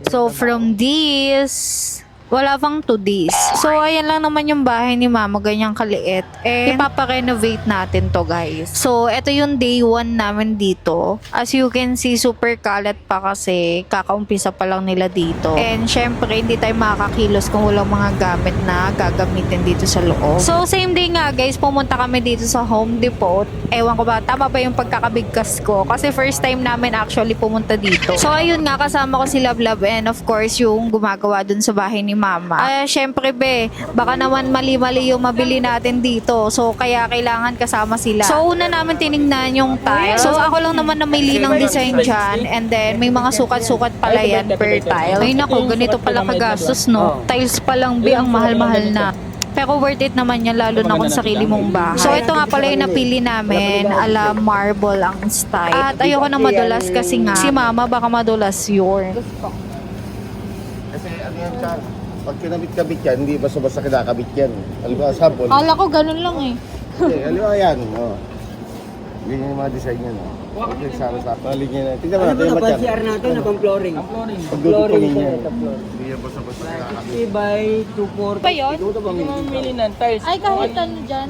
So, from this, wala pang 2 days. So, ayan lang naman yung bahay ni mama, ganyang kaliit. And, ipapa-renovate natin to, guys. So, ito yung day 1 namin dito. As you can see, super kalat pa kasi kakaumpisa pa lang nila dito. And, syempre, hindi tayo makakakilos kung walang mga gamit na gagamitin dito sa loob. So, same day nga, guys, pumunta kami dito sa Home Depot. Ewan ko ba, tama ba yung pagkakabigkas ko? Kasi first time namin actually pumunta dito. So, ayun nga, kasama ko si Love and of course, yung gumagawa dun sa bahay ni mama. Syempre be, baka naman mali-mali yung mabili natin dito. So, kaya kailangan kasama sila. So, una namin tinignan yung tile. So, ako lang naman namili ng design dyan. And then, may mga sukat-sukat pala yan per tile. Ay nako, ganito pala kagastos, no? Tiles pa lang be, ang mahal-mahal na. Pero worth it naman yan, lalo na kung sarili mong bahay. So, ito nga pala yung napili namin. Ala marble ang style. At ayoko na madulas kasi nga, si mama baka madulas yun. Kasi ano yan siya, pag kinabit-kabit yan, hindi basta-basta kinakabit yan. Alam mo, sample. Kala ko ganun lang eh. Alam mo, ayan. Oh. Ganyan yung mga design yan. Oh. Okay, sa paligyan na. Tingnan mo natin yung matyan. CR natin, nabang flooring. Pagdudupangin yan. Hindi yan basta-basta kinakabit. 60 by 240. Pa yun? Ito ba Mamili ng tiles. Ay, kahit ano dyan.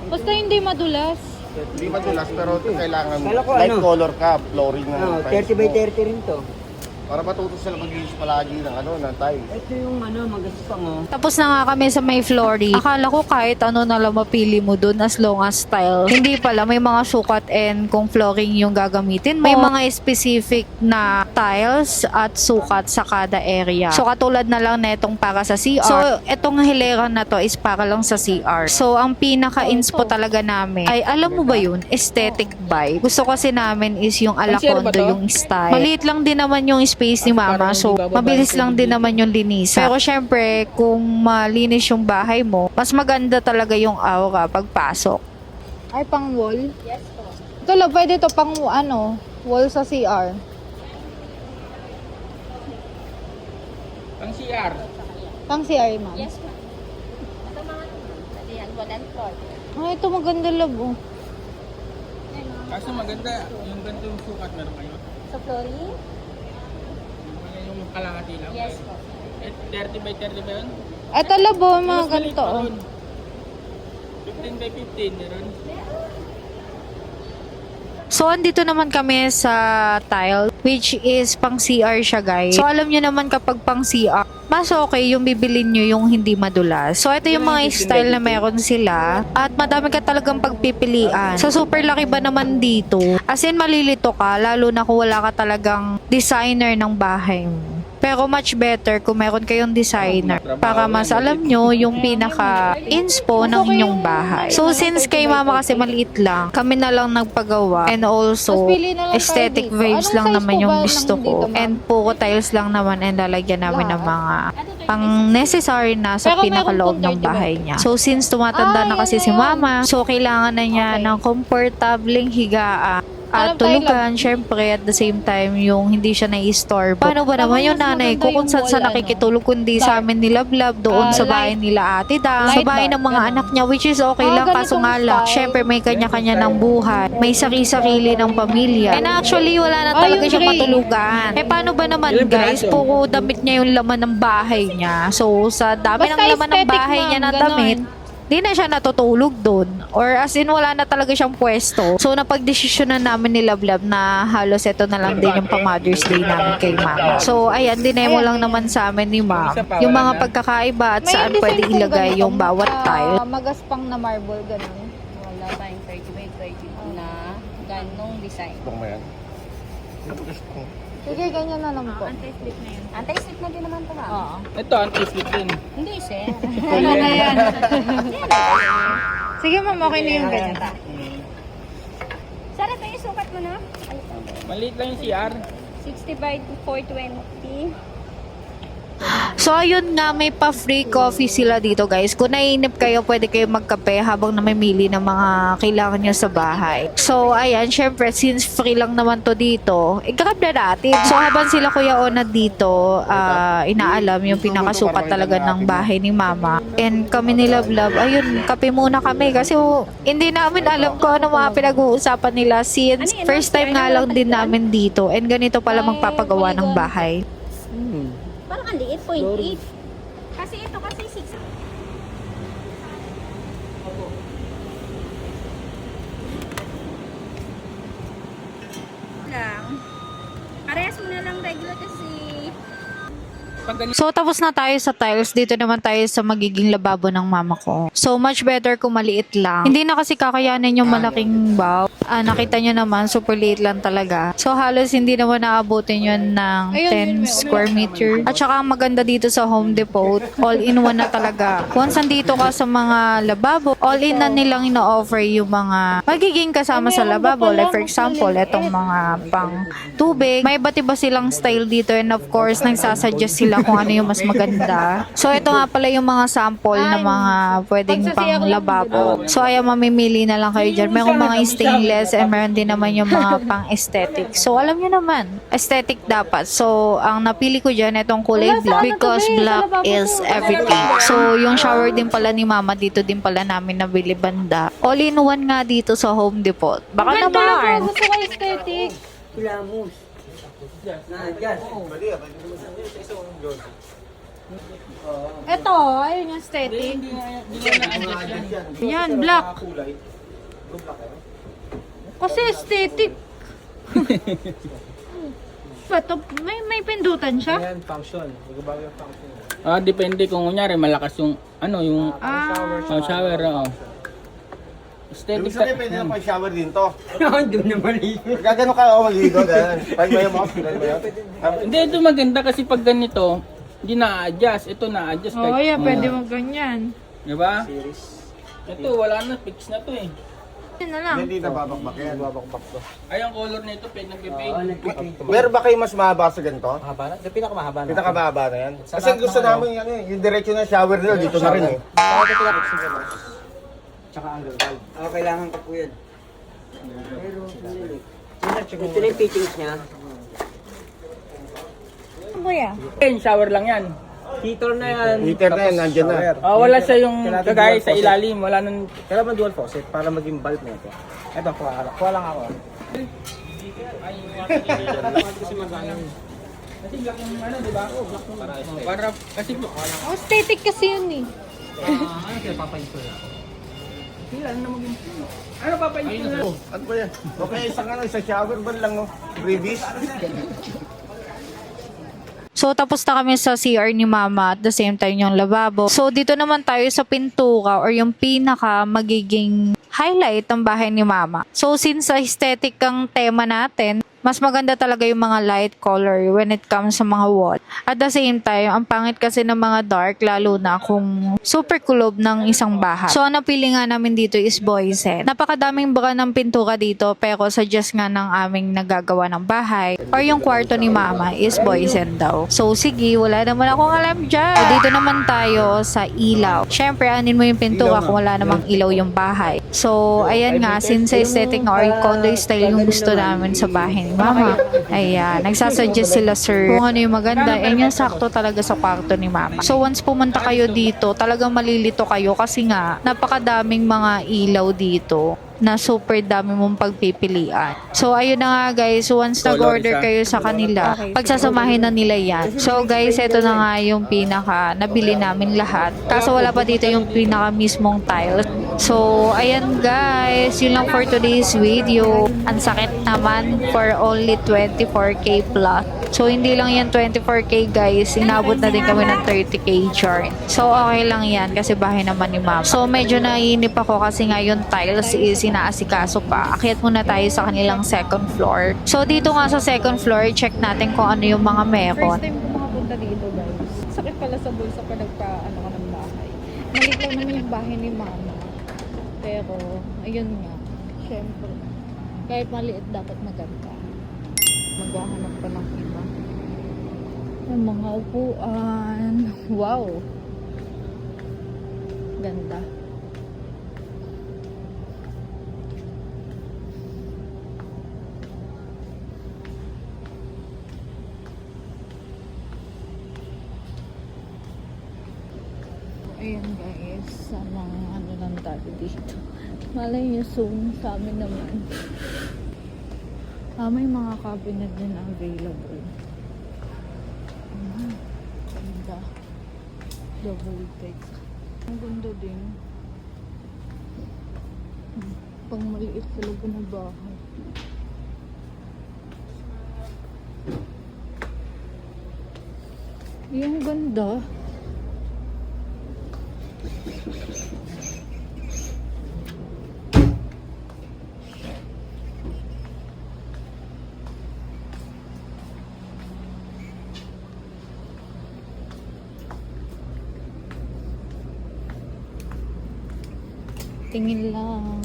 Basta hindi madulas. Hindi madulas, pero kailangan Kala ko light ano? color ka, flooring ng Oh, tiles 30 by mo. 30 rin to. Para matuto sila mag-use palagi ng ng tiles. Ito yung magaspang oh. Tapos na nga kami sa may flooring. Akala ko kahit ano na lang mapili mo dun as long as style. Hindi pala, may mga sukat and kung flooring yung gagamitin. May mga specific na tiles at sukat sa kada area. So katulad na lang netong para sa CR. So etong hilera na to is para lang sa CR. So ang pinaka-inspo talaga namin ay alam mo ba yun? Aesthetic vibe. Gusto kasi namin is yung ala condo yung style. Maliit lang din naman yung space ni mama. So mabilis lang din naman yung linisan. Pero syempre, kung malinis yung bahay mo, mas maganda talaga yung aura pagpasok. Ay, pang wall? Yes po. Ito lang, pwede to pang wall sa CR. Pang CR. Pang CR, ma'am? Yes, ma'am. Ito mga yan, wall and floor. Ay, ito maganda love, oh. Kaso maganda, yung ganito yung sukat meron kayo. Sa flooring? Yung kalahati lang. Yes po. 30 by 30 ba yun? Ito love, oh, mga Mas maliit ganito, pa oh. ron. 15 by 15 meron. So, andito naman kami sa tile, which is pang CR siya, guys. So, alam nyo naman kapag pang CR, mas okay yung bibilin nyo yung hindi madulas. So, ito yung mga style na meron sila. At madami ka talagang pagpipilian. So, super laki ba naman dito? As in, malilito ka, lalo na kung wala ka talagang designer ng bahay mo. Pero much better kung meron kayong designer para mas alam nyo yung pinaka-inspo ng inyong bahay. So, since kay mama kasi maliit lang, kami na lang nagpagawa. And also, aesthetic vibes lang naman yung gusto ko. And puro tiles lang naman and lalagyan namin ng mga pang necessary na sa pinakaloob ng bahay niya. So, since tumatanda na kasi si mama, so kailangan na niya ng komportableng higaan at tulugan, syempre, at the same time, yung hindi siya nai-store. Paano ba naman yung nanay ko kung saan sa nakikitulog, kundi sa amin ni Lablab, doon sa bahay nila Ate Dang, sa bahay ng mga anak niya, which is okay lang, kaso nga lang, syempre, may kanya-kanya ng buhay, may sarili-sarili ng pamilya. And actually, wala na talaga siyang matulugan. Eh, paano ba naman, guys? Puro damit niya yung laman ng bahay niya. So, sa dami ng laman ng bahay niya na damit, di na siya natutulog doon. Or as in, wala na talaga siyang pwesto. So, napag-desisyonan namin ni Lablab na halos ito na lang din yung pang-Mother's Day namin kay Mama. So, ayan, dinemo lang naman sa amin ni Ma'am yung mga pagkakaiba at saan pwede ilagay yung bawat tile. Magaspang na marble, ganun. Wala tayong 30 by 30 na ganong design. Gusto mo yan? Gusto mo. Sige, ganyan na lang po. Anti-slip na yun. Anti-slip na din naman ito, ma'am. Oo. Ito, anti-slip din. Hindi, sir. Ano na yan? Sige, ma'am, okay na yung ganyan. Sir, ito yung sukat mo na. Maliit lang yung CR. 60 by 420. So, ayun nga, may pa-free coffee sila dito, guys. Kung naiinip kayo, pwede kayo magkape habang namimili ng mga kailangan nyo sa bahay. So, ayan, syempre, since free lang naman to dito, i-grab na natin. So, habang sila Kuya Ona dito, inaalam yung pinakasukat talaga ng bahay ni Mama. And kami ni Love Love, ayun, kape muna kami kasi hindi namin alam kung ano mga pinag-uusapan nila since first time nga lang din namin dito. And ganito pala magpapagawa ng bahay. Parang ang liit, 0.8. Kasi ito kasi 6. Lang. Parehas mo na lang regular kasi Pag ganito, So, tapos na tayo sa tiles. Dito naman tayo sa magiging lababo ng mama ko. So, much better kung maliit lang. Hindi na kasi kakayanin yung malaking bowl. Nakita nyo naman, super liit lang talaga. So, halos hindi naman naabutin yun ng 10 square meter. At saka, ang maganda dito sa Home Depot, all-in-one na talaga. Once nandito ka sa mga lababo, all-in na nilang ino-offer yung mga magiging kasama sa lababo. Like, for example, itong mga pang tubig. May iba't iba silang style dito. And of course, nagsasuggest sila kung ano yung mas maganda. So, ito nga pala yung mga sample na mga pwedeng pang lababo. So, ayan, mamimili na lang kayo dyan. Merong mga stainless and meron din naman yung mga pang aesthetic. So, alam nyo naman, aesthetic dapat. So, ang napili ko dyan, itong kulay black because black is everything. So, yung shower din pala ni Mama, dito din pala namin nabili banda. All-in-one nga dito sa Home Depot. Baka naman. gusto ko aesthetic. Ito, ayun yung aesthetic. hindi na na-adjust yan. Yan, black. Kasi aesthetic. Ito, may pindutan siya? Depende kung kunyari malakas yung yung shower. Ibig Aesthetic sabihin, pwede na pang shower din to. Hindi na mali. Gagano ka ako maligo, gano'n. Pag may mouse, gano'n ba yun? Hindi, ito maganda kasi pag ganito, hindi na-adjust. Ito na-adjust. Oo, yeah, pwede mo ganyan. Diba? Ito, wala na. Fix na to eh. Yun na lang. Hindi na babakbak yan. Ay, ang color nito, pwede nag-paint. Meron ba kayo mas mahaba sa ganito? Mahaba na? Yung pinakamahaba na. Pinakamahaba na yan? Kasi gusto namin yan eh. Yung diretso na shower nila, dito na rin eh. Tsaka under valve. Kailangan ko po yan. Ito na yung fittings niya. Kuya. Shower lang yan. Heater na yan. Heater na yan, nandyan na. Wala siya yung kagaya sa ilalim. Wala nang... Kailangan dual faucet para maging bulb na ito. Ito, kuha lang ako. Kasi black yung di ba? Para, kasi... Aesthetic kasi yun eh. Ano papayin na? Ano ba yan? Okay, isang shower ba lang oh. Previous. So, tapos na kami sa CR ni Mama at the same time yung lababo. So, dito naman tayo sa pintura or yung pinaka magiging highlight ng bahay ni Mama. So, since aesthetic ang tema natin, mas maganda talaga yung mga light color when it comes sa mga wall. At the same time, ang pangit kasi ng mga dark, lalo na kung super kulob ng isang bahay. So, ang napili nga namin dito is Boysen. Napakadaming brand ng pintura dito, pero suggest nga ng aming nagagawa ng bahay or yung kwarto ni Mama is Boysen daw. So, sige, wala naman akong alam dyan. So, dito naman tayo sa ilaw. Syempre, anin mo yung pintura kung wala namang ilaw yung bahay. So, ayan nga, since aesthetic nga or condo style yung gusto namin sa bahay ni Mama. Ayan, nagsasuggest sila sir kung ano yung maganda. And yung sakto talaga sa kwarto ni Mama. So once pumunta kayo dito, talagang malilito kayo kasi nga napakadaming mga ilaw dito na super dami mong pagpipilian. So, ayun na nga guys. Once nag-order kayo sa kanila, pagsasamahin na nila yan. So, guys, ito na nga yung pinaka nabili namin lahat. Kaso wala pa dito yung pinaka mismong tile. So, ayan guys. Yun lang for today's video. Ang sakit naman for only 24K plus. So, hindi lang yan 24K guys. Inabot na din kami ng 30K charge. So, okay lang yan kasi bahay naman ni Mama. So, medyo naiinip ako kasi nga yung tiles is inaasikaso pa. Akyat muna tayo sa kanilang second floor. So, dito nga sa second floor, check natin kung ano yung mga meron. First time ko makapunta dito, guys. Sakit pala sa bulsa pag nagpa-ano ka ng bahay. Maliit lang naman yung bahay ni Mama. Pero, ayun nga. Siyempre, kahit maliit, dapat maganda. Maghahanap pa ng iba. Yung mga upuan. Wow. Ganda. Ayan guys, sa mga ano lang tayo dito. Malay nyo soon, sa amin naman. May mga cabinet din available. Ganda. Double deck. Ang ganda din. Pang maliit talaga na bahay. Yung ganda. Tingin lang.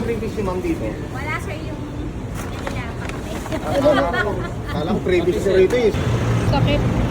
Previous yung ma'am dito. Wala sir yung nila pa kami. Kala ko previous ko rito eh. Sakit.